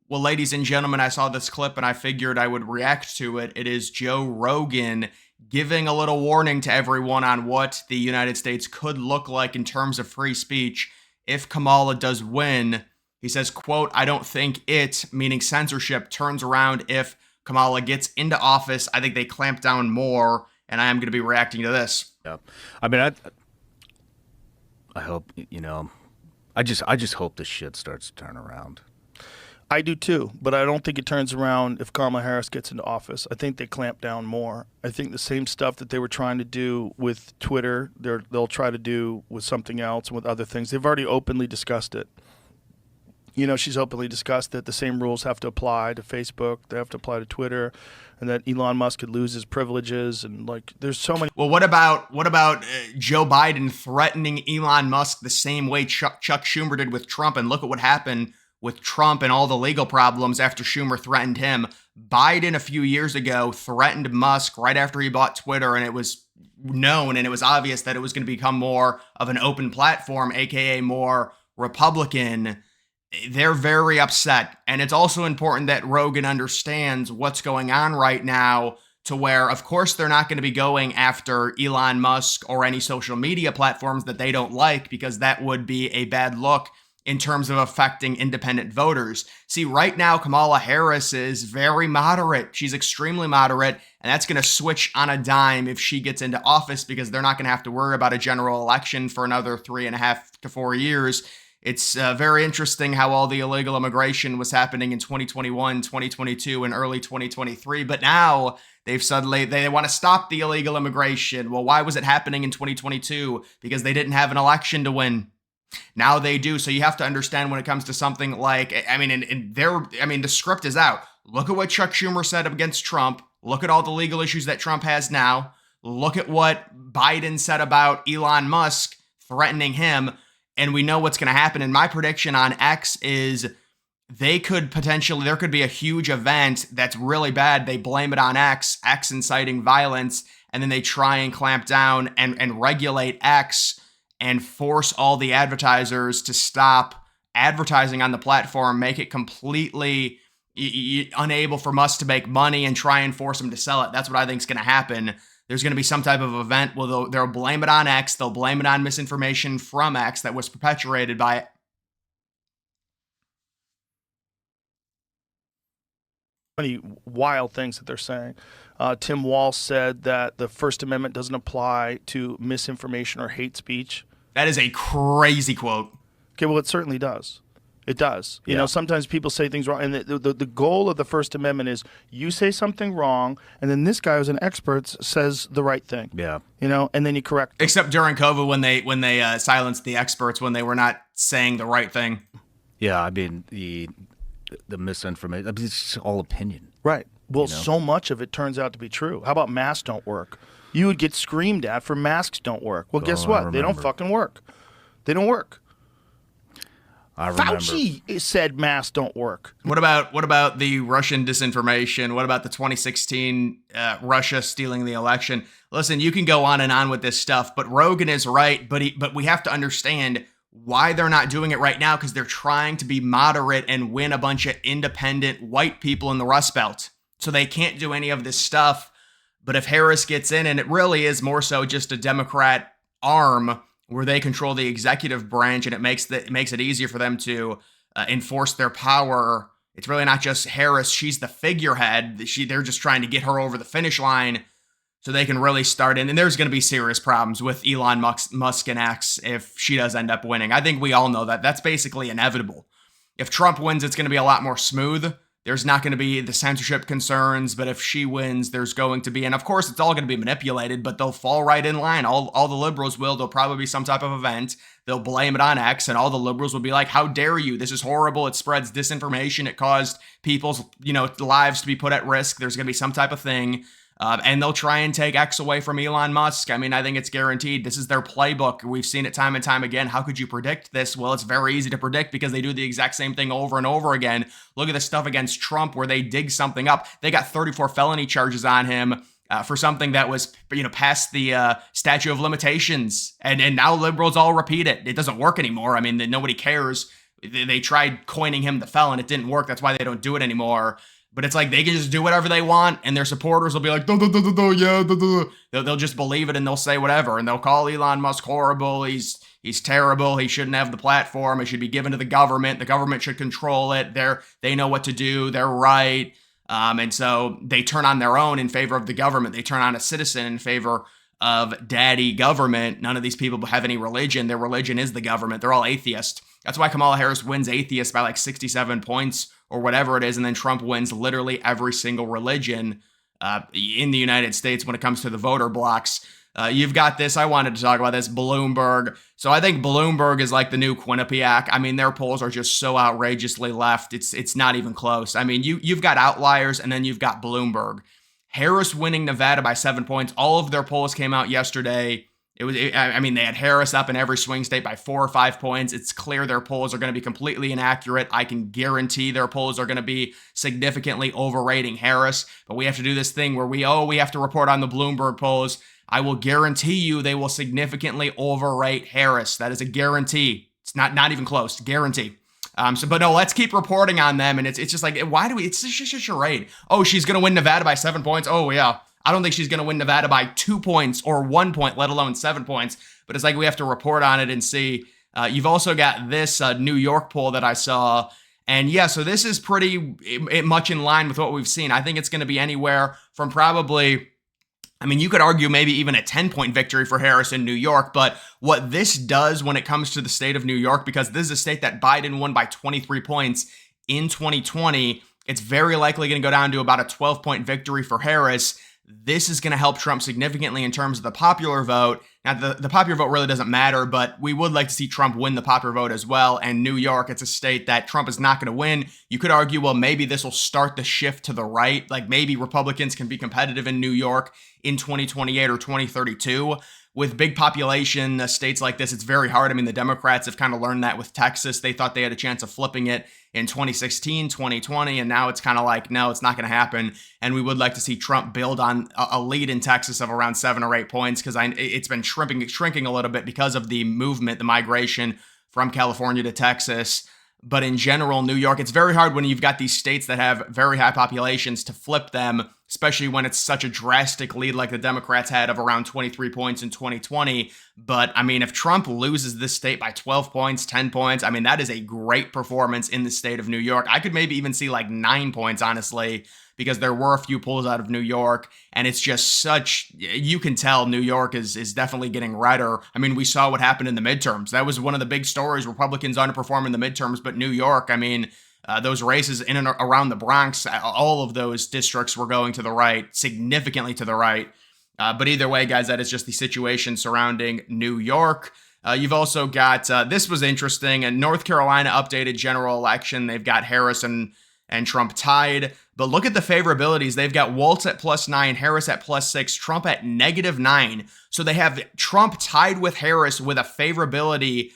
Well, ladies and gentlemen, I saw this clip and I figured I would react to it. It is Joe Rogan giving a little warning to everyone on what the United States could look like in terms of free speech if Kamala does win. He says, quote, "I don't think it," meaning censorship, turns around if Kamala gets into office. I think they clamp down more, and I am going to be reacting to this. Yeah. I mean, I hope, I just hope this shit starts to turn around. I do too, but I don't think it turns around if Kamala Harris gets into office. I think they clamp down more. I think the same stuff that they were trying to do with Twitter, they'll try to do with something else and with other things. They've already openly discussed it. She's openly discussed that the same rules have to apply to Facebook, they have to apply to Twitter, and that Elon Musk could lose his privileges. And there's so many. Well, what about Joe Biden threatening Elon Musk the same way Chuck Schumer did with Trump? And look at what happened with Trump and all the legal problems after Schumer threatened him. Biden a few years ago threatened Musk right after he bought Twitter, and it was known and it was obvious that it was going to become more of an open platform, aka more Republican. They're very upset. And it's also important that Rogan understands what's going on right now, to where, of course, they're not going to be going after Elon Musk or any social media platforms that they don't like, because that would be a bad look in terms of affecting independent voters. See, right now, Kamala Harris is very moderate. She's extremely moderate, and that's going to switch on a dime if she gets into office, because they're not going to have to worry about a general election for another 3.5 to 4 years. It's very interesting how all the illegal immigration was happening in 2021, 2022, and early 2023, but now they want to stop the illegal immigration. Well, why was it happening in 2022? Because they didn't have an election to win. Now they do. So you have to understand when it comes to something like, the script is out. Look at what Chuck Schumer said against Trump. Look at all the legal issues that Trump has now. Look at what Biden said about Elon Musk threatening him. And we know what's going to happen. And my prediction on X is there could be a huge event that's really bad. They blame it on X inciting violence, and then they try and clamp down and regulate X and force all the advertisers to stop advertising on the platform, make it completely unable for Musk to make money, and try and force them to sell it. That's what I think is going to happen. There's going to be some type of event where they'll blame it on X. They'll blame it on misinformation from X that was perpetuated by it. Many wild things that they're saying. Tim Walsh said that the First Amendment doesn't apply to misinformation or hate speech. That is a crazy quote. Okay, well, it certainly does. It does. You know, sometimes people say things wrong, and the goal of the First Amendment is you say something wrong, and then this guy who's an expert says the right thing. Yeah. And then you correct them. Except during COVID when they silenced the experts when they were not saying the right thing. Yeah, I mean, the misinformation, it's just all opinion. Right. Well, so much of it turns out to be true. How about masks don't work? You would get screamed at for masks don't work. Well, guess what? They don't fucking work. They don't work. I remember. Fauci said masks don't work. What about the Russian disinformation? What about the 2016 Russia stealing the election? Listen, you can go on and on with this stuff, but Rogan is right. But we have to understand why they're not doing it right now, because they're trying to be moderate and win a bunch of independent white people in the Rust Belt. So they can't do any of this stuff. But if Harris gets in, and it really is more so just a Democrat arm where they control the executive branch, and it makes it easier for them to enforce their power. It's really not just Harris. She's the figurehead. They're just trying to get her over the finish line so they can really start in. And there's going to be serious problems with Elon Musk and X if she does end up winning. I think we all know that. That's basically inevitable. If Trump wins, it's going to be a lot more smooth. There's not going to be the censorship concerns, but if she wins, there's going to be, and of course it's all going to be manipulated, but they'll fall right in line. All the liberals will. There'll probably be some type of event. They'll blame it on X, and all the liberals will be like, how dare you? This is horrible. It spreads disinformation. It caused people's, lives to be put at risk. There's going to be some type of thing. And they'll try and take X away from Elon Musk. I mean, I think it's guaranteed. This is their playbook. We've seen it time and time again. How could you predict this? Well, it's very easy to predict because they do the exact same thing over and over again. Look at the stuff against Trump where they dig something up. They got 34 felony charges on him for something that was, past the statute of limitations. And now liberals all repeat it. It doesn't work anymore. I mean, nobody cares. They tried coining him the felon. It didn't work. That's why they don't do it anymore. But it's like they can just do whatever they want, and their supporters will be like, yeah, they'll just believe it, and they'll say whatever, and they'll call Elon Musk horrible. He's terrible. He shouldn't have the platform. It should be given to the government. The government should control it. They know what to do. They're right. And so they turn on their own in favor of the government. They turn on a citizen in favor of daddy government. None of these people have any religion. Their religion is the government. They're all atheists. That's why Kamala Harris wins atheists by like 67 points or whatever it is, and then Trump wins literally every single religion in the United States when it comes to the voter blocks. You've got this. I wanted to talk about this. Bloomberg. So I think Bloomberg is like the new Quinnipiac. I mean, their polls are just so outrageously left. It's not even close. I mean, you've got outliers, and then you've got Bloomberg. Harris winning Nevada by 7 points. All of their polls came out yesterday. They had Harris up in every swing state by 4 or 5 points. It's clear their polls are going to be completely inaccurate. I can guarantee their polls are going to be significantly overrating Harris. But we have to do this thing where we have to report on the Bloomberg polls. I will guarantee you they will significantly overrate Harris. That is a guarantee. It's not even close. Guarantee. But no, let's keep reporting on them. And it's just like, it's just a charade. Oh, she's going to win Nevada by 7 points. Oh, yeah. I don't think she's going to win Nevada by 2 points or 1 point, let alone 7 points. But it's like we have to report on it and see. You've also got this New York poll that I saw. And yeah, so this is pretty much in line with what we've seen. I think it's going to be anywhere from probably, you could argue maybe even a 10-point victory for Harris in New York. But what this does when it comes to the state of New York, because this is a state that Biden won by 23 points in 2020, it's very likely going to go down to about a 12-point victory for Harris. This is going to help Trump significantly in terms of the popular vote. Now, the popular vote really doesn't matter, but we would like to see Trump win the popular vote as well. And New York, it's a state that Trump is not going to win. You could argue, well, maybe this will start the shift to the right. Like maybe Republicans can be competitive in New York in 2028 or 2032. With big population states like this, it's very hard. The Democrats have kind of learned that with Texas. They thought they had a chance of flipping it in 2016, 2020, and now it's kind of like, no, it's not going to happen. And we would like to see Trump build on a lead in Texas of around 7 or 8 points, because it's been shrinking a little bit because of the movement, the migration from California to Texas. But in general, New York, it's very hard when you've got these states that have very high populations to flip them, especially when it's such a drastic lead like the Democrats had of around 23 points in 2020. But if Trump loses this state by 12 points, 10 points, that is a great performance in the state of New York. I could maybe even see like 9 points, honestly, because there were a few polls out of New York, and it's just you can tell New York is definitely getting redder. We saw what happened in the midterms. That was one of the big stories. Republicans underperformed in the midterms, but New York, those races in and around the Bronx, all of those districts were going to the right, significantly to the right. But either way, guys, that is just the situation surrounding New York. You've also got, this was interesting, a North Carolina updated general election. They've got Harris and Trump tied. But look at the favorabilities. They've got Waltz at +9, Harris at +6, Trump at -9. So they have Trump tied with Harris with a favorability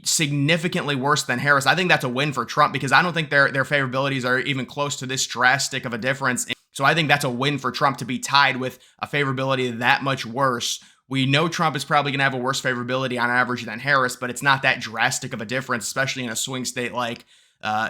significantly worse than Harris. I think that's a win for Trump, because I don't think their favorabilities are even close to this drastic of a difference. So I think that's a win for Trump to be tied with a favorability that much worse. We know Trump is probably going to have a worse favorability on average than Harris, but it's not that drastic of a difference, especially in a swing state like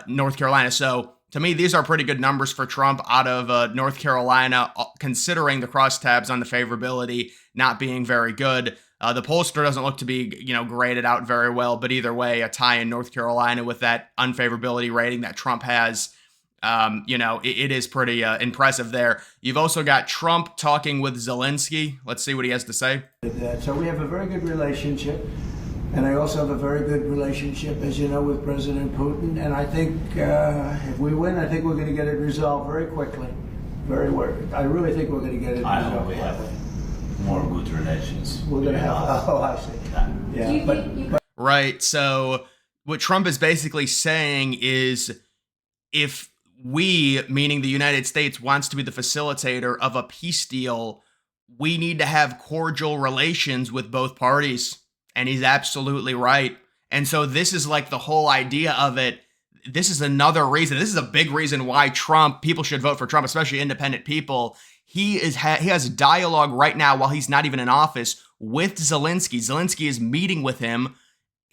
North Carolina. So to me, these are pretty good numbers for Trump out of North Carolina, considering the crosstabs on the favorability not being very good. The pollster doesn't look to be, graded out very well, but either way, a tie in North Carolina with that unfavorability rating that Trump has, it is pretty impressive there. You've also got Trump talking with Zelensky. Let's see what he has to say. So we have a very good relationship. And I also have a very good relationship, as you know, with President Putin. And I think if we win, I think we're going to get it resolved very quickly. I really think we're going to get it resolved. I hope we have more good relations. We're going to have, I see. Yeah. Right. So what Trump is basically saying is, if we, meaning the United States, wants to be the facilitator of a peace deal, we need to have cordial relations with both parties. And he's absolutely right. And so this is like the whole idea of it. This is another reason. This is a big reason why people should vote for Trump, especially independent people. He has dialogue right now while he's not even in office with Zelensky. Zelensky is meeting with him.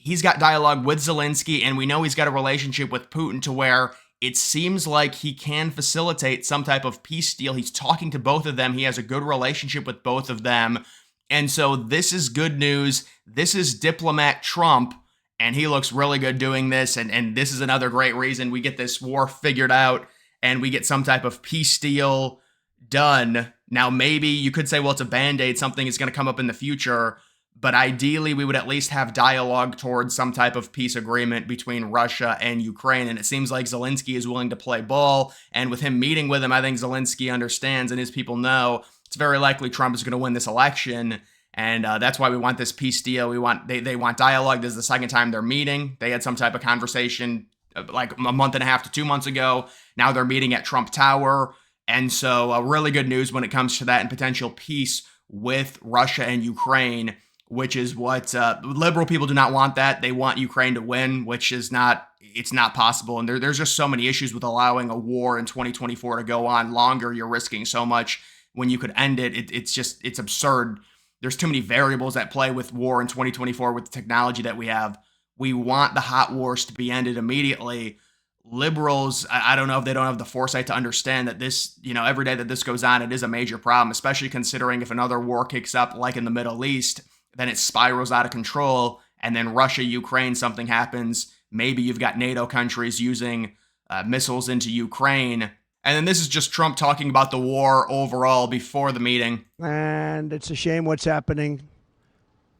he's got dialogue with Zelensky, and we know he's got a relationship with Putin to where it seems like he can facilitate some type of peace deal. He's talking to both of them. He has a good relationship with both of them. And so this is good news. This is diplomat Trump, and he looks really good doing this. And this is another great reason we get this war figured out and we get some type of peace deal done. Now, maybe you could say, well, it's a Band-Aid. Something is going to come up in the future. But ideally, we would at least have dialogue towards some type of peace agreement between Russia and Ukraine. And it seems like Zelensky is willing to play ball. And with him meeting with him, I think Zelensky understands and his people know it's very likely Trump is going to win this election. And that's why we want this peace deal. They want dialogue. This is the second time they're meeting. They had some type of conversation like a month and a half to 2 months ago. Now they're meeting at Trump Tower. And so really good news when it comes to that and potential peace with Russia and Ukraine, which is what liberal people do not want. That they want Ukraine to win, which is it's not possible. And there's just so many issues with allowing a war in 2024 to go on longer. You're risking so much when you could end it. It's absurd. There's too many variables at play with war in 2024 with the technology that we have. We want the hot wars to be ended immediately. Liberals, I don't know if they don't have the foresight to understand that this, every day that this goes on, it is a major problem, especially considering if another war kicks up like in the Middle East, then it spirals out of control, and then Russia, Ukraine, something happens. Maybe you've got NATO countries using missiles into Ukraine. And then this is just Trump talking about the war overall before the meeting. And it's a shame what's happening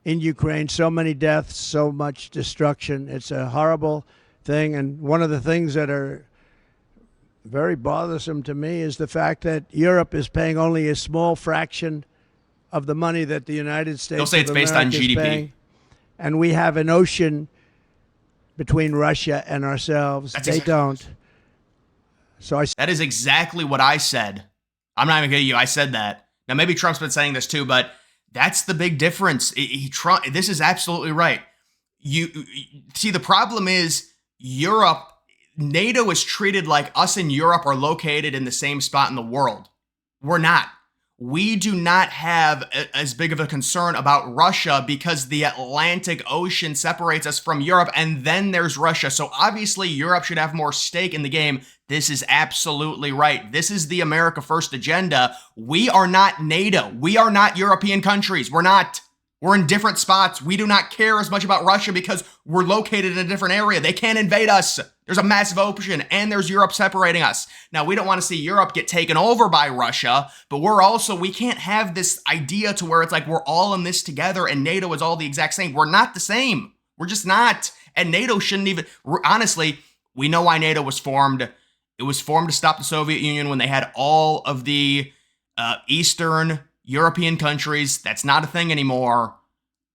in Ukraine. So many deaths, so much destruction. It's a horrible thing. And one of the things that are very bothersome to me is the fact that Europe is paying only a small fraction of the money that the United States They'll say it's based on GDP. Paying. And we have an ocean between Russia and ourselves. They don't. So that is exactly what I said. I'm not even kidding you. I said that. Now, maybe Trump's been saying this too, but that's the big difference. This is absolutely right. You see, the problem is Europe, NATO is treated like us in Europe are located in the same spot in the world. We're not. We do not have as big of a concern about Russia because the Atlantic Ocean separates us from Europe, and then there's Russia. So obviously Europe should have more stake in the game. This is absolutely right. This is the America First agenda. We are not NATO. We are not European countries. We're not. We're in different spots. We do not care as much about Russia because we're located in a different area. They can't invade us. There's a massive ocean, and there's Europe separating us. Now, we don't want to see Europe get taken over by Russia, but we can't have this idea to where it's like we're all in this together and NATO is all the exact same. We're not the same. We're just not. And NATO shouldn't even, honestly, we know why NATO was formed. It was formed to stop the Soviet Union when they had all of the Eastern European countries. That's not a thing anymore.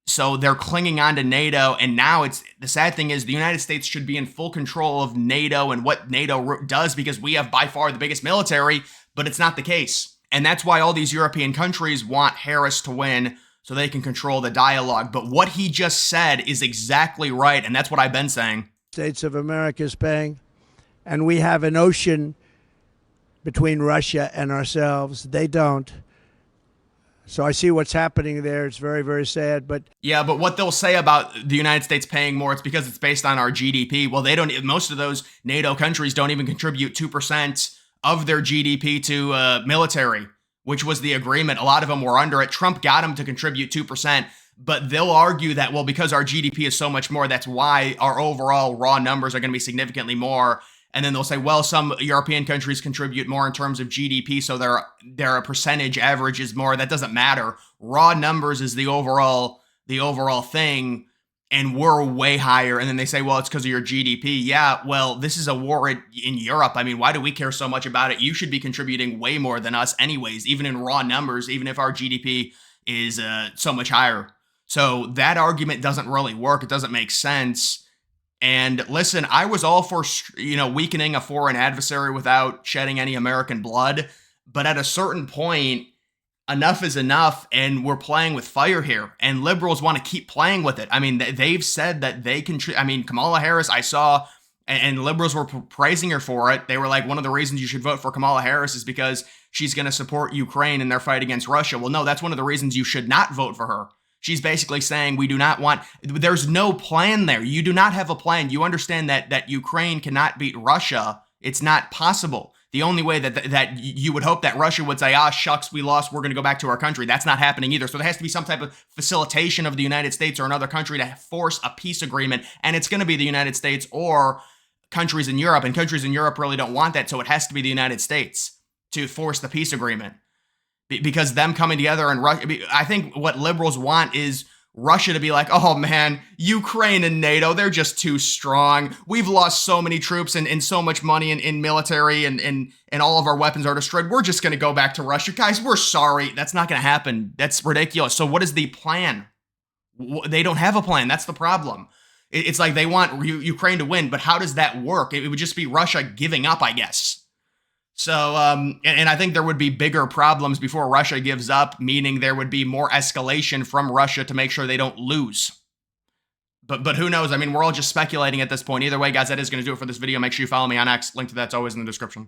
So they're clinging on to NATO. And now the sad thing is the United States should be in full control of NATO and what NATO does because we have by far the biggest military, but it's not the case. And that's why all these European countries want Harris to win so they can control the dialogue. But what he just said is exactly right. And that's what I've been saying. States of America is paying. And we have an ocean between Russia and ourselves. They don't. So I see what's happening there. It's very, very sad. But yeah, but what they'll say about the United States paying more, it's because it's based on our GDP. Well, most of those NATO countries don't even contribute 2% of their GDP to military, which was the agreement. A lot of them were under it. Trump got them to contribute 2%. But they'll argue that, well, because our GDP is so much more, that's why our overall raw numbers are going to be significantly more. And then they'll say, well, some European countries contribute more in terms of GDP, so their percentage average is more. That doesn't matter. Raw numbers is the overall thing, and we're way higher. And then they say, well, it's because of your GDP. Yeah, well, this is a war in Europe. I mean, why do we care so much about it? You should be contributing way more than us anyways, even in raw numbers, even if our GDP is so much higher. So that argument doesn't really work. It doesn't make sense. And listen, I was all for, weakening a foreign adversary without shedding any American blood. But at a certain point, enough is enough. And we're playing with fire here. And liberals want to keep playing with it. I mean, they've said that they can, Kamala Harris, I saw, and liberals were praising her for it. They were like, one of the reasons you should vote for Kamala Harris is because she's going to support Ukraine in their fight against Russia. Well, no, that's one of the reasons you should not vote for her. She's basically saying we do not want, there's no plan there. You do not have a plan. You understand that Ukraine cannot beat Russia. It's not possible. The only way that you would hope that Russia would say, ah, shucks, we lost, we're going to go back to our country. That's not happening either. So there has to be some type of facilitation of the United States or another country to force a peace agreement. And it's going to be the United States or countries in Europe. And countries in Europe really don't want that. So it has to be the United States to force the peace agreement. Because them coming together and Russia, I think what liberals want is Russia to be like, oh man, Ukraine and NATO, they're just too strong. We've lost so many troops and so much money in military and all of our weapons are destroyed. We're just going to go back to Russia. Guys, we're sorry. That's not going to happen. That's ridiculous. So what is the plan? They don't have a plan. That's the problem. It's like they want Ukraine to win, but how does that work? It would just be Russia giving up, I guess. So, and I think there would be bigger problems before Russia gives up, meaning there would be more escalation from Russia to make sure they don't lose. But who knows? I mean, we're all just speculating at this point. Either way, guys, that is going to do it for this video. Make sure you follow me on X. Link to that's always in the description.